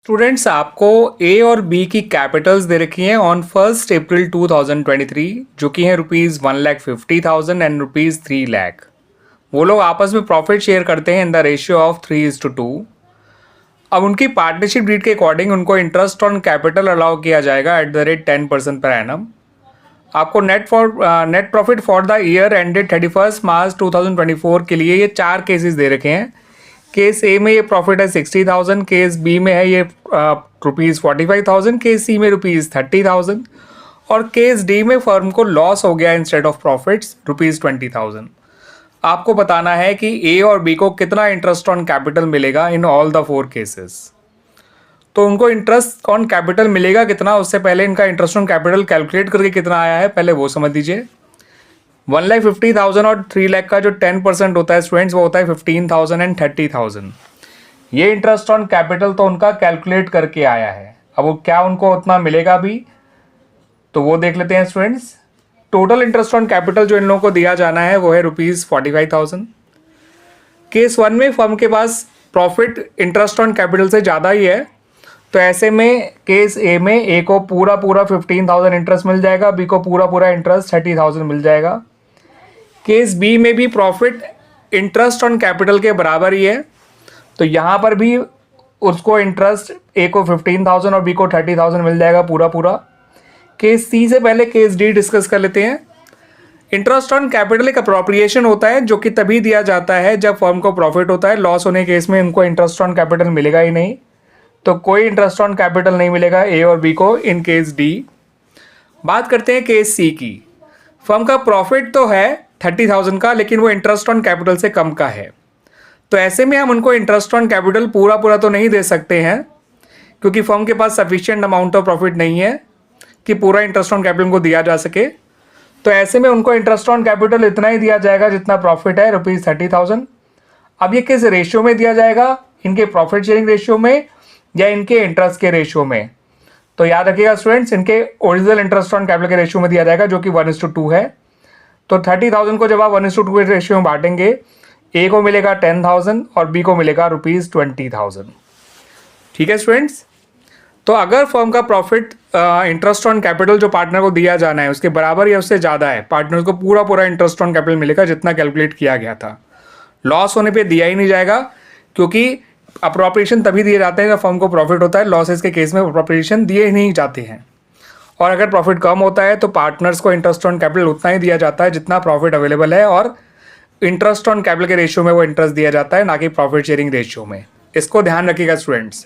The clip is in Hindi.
स्टूडेंट्स, आपको ए और बी की कैपिटल्स दे रखी हैं ऑन 1 अप्रैल 2023, जो कि हैं ₹1,50,000 एंड ₹3 लाख। वो लोग आपस में प्रॉफिट शेयर करते हैं इन द रेशियो ऑफ 3:2। अब उनकी पार्टनरशिप डीड के अकॉर्डिंग उनको इंटरेस्ट ऑन कैपिटल अलाउ किया जाएगा at the rate 10% per annum. आपको net profit for the year ended 31 March 2024 के लिए ये 4 केसेस दे रखे हैं। केस ए में ये प्रॉफिट है 60,000, केस बी में है ये ₹45,000, केस सी में ₹30,000 और केस डी में फर्म को लॉस हो गया इंस्टेड ऑफ प्रॉफिट्स ₹20,000। आपको बताना है कि ए और बी को कितना इंटरेस्ट ऑन कैपिटल मिलेगा इन ऑल द 4 केसेस। तो उनको इंटरेस्ट ऑन कैपिटल मिलेगा कितना, उससे पहले इनका इंटरेस्ट ऑन कैपिटल कैलकुलेट करके कितना आया है पहले वो समझ लीजिए। 1,50,000 और 3 लाख का जो 10% होता है स्टूडेंट्स, वो होता है 15,000 एंड 30,000। ये इंटरेस्ट ऑन कैपिटल तो उनका कैलकुलेट करके आया है। अब वो क्या उनको उतना मिलेगा भी, तो वो देख लेते हैं students. Total interest on capital जो इन लोगों को दिया जाना है वो है ₹45,000। केस 1 में फर्म के पास प्रॉफिट इंटरेस्ट ऑन कैपिटल से ज़्यादा ही है, तो ऐसे में केस ए में ए को पूरा 15,000 इंटरेस्ट मिल जाएगा, बी को पूरा इंटरेस्ट 30,000 मिल जाएगा। केस बी में भी प्रॉफिट इंटरेस्ट ऑन कैपिटल के बराबर ही है, तो यहाँ पर भी उसको इंटरेस्ट ए को 15,000 और बी को 30,000 मिल जाएगा पूरा। केस सी से पहले केस डी डिस्कस कर लेते हैं। इंटरेस्ट ऑन कैपिटल एक अप्रोप्रिएशन होता है जो कि तभी दिया जाता है जब फर्म को प्रॉफिट होता है। लॉस होने के केस में इनको इंटरेस्ट ऑन कैपिटल मिलेगा ही नहीं, तो कोई इंटरेस्ट ऑन कैपिटल नहीं मिलेगा ए और बी को इन केस डी। बात करते हैं केस सी की। फर्म का प्रॉफिट तो है 30,000 का, लेकिन वो इंटरेस्ट ऑन कैपिटल से कम का है, तो ऐसे में हम उनको इंटरेस्ट ऑन कैपिटल पूरा तो नहीं दे सकते हैं, क्योंकि फर्म के पास सफिशिएंट अमाउंट ऑफ प्रॉफिट नहीं है कि पूरा इंटरेस्ट ऑन कैपिटल को दिया जा सके। तो ऐसे में उनको इंटरेस्ट ऑन कैपिटल इतना ही दिया जाएगा जितना प्रॉफिट है, ₹30,000। अब ये किस रेशियो में दिया जाएगा, इनके प्रॉफिट शेयरिंग रेशियो में या इनके इंटरेस्ट के रेशियो में? तो याद रखिएगा स्टूडेंट्स, इनके ओरिजिनल इंटरेस्ट ऑन कैपिटल के रेशियो में दिया जाएगा जो कि 1:2 है। तो 30,000 को जब आप 1:2 के रेशियो में बांटेंगे, ए को मिलेगा 10,000 और बी को मिलेगा ₹20,000। ठीक है स्टूडेंट्स। तो अगर फर्म का प्रॉफिट इंटरेस्ट ऑन कैपिटल जो पार्टनर को दिया जाना है उसके बराबर या उससे ज़्यादा है, पार्टनर को पूरा इंटरेस्ट ऑन कैपिटल मिलेगा जितना कैलकुलेट किया गया था। लॉस होने पे दिया ही नहीं जाएगा, क्योंकि अप्रोप्रिएशन तभी दिए जाते हैं जब फर्म को प्रॉफिट होता है। लॉसेस के केस में अप्रोप्रिएशन दिए ही नहीं जाते हैं। और अगर प्रॉफिट कम होता है तो पार्टनर्स को इंटरेस्ट ऑन कैपिटल उतना ही दिया जाता है जितना प्रॉफिट अवेलेबल है, और इंटरेस्ट ऑन कैपिटल के रेशियो में वो इंटरेस्ट दिया जाता है, ना कि प्रॉफिट शेयरिंग रेशियो में। इसको ध्यान रखिएगा स्टूडेंट्स।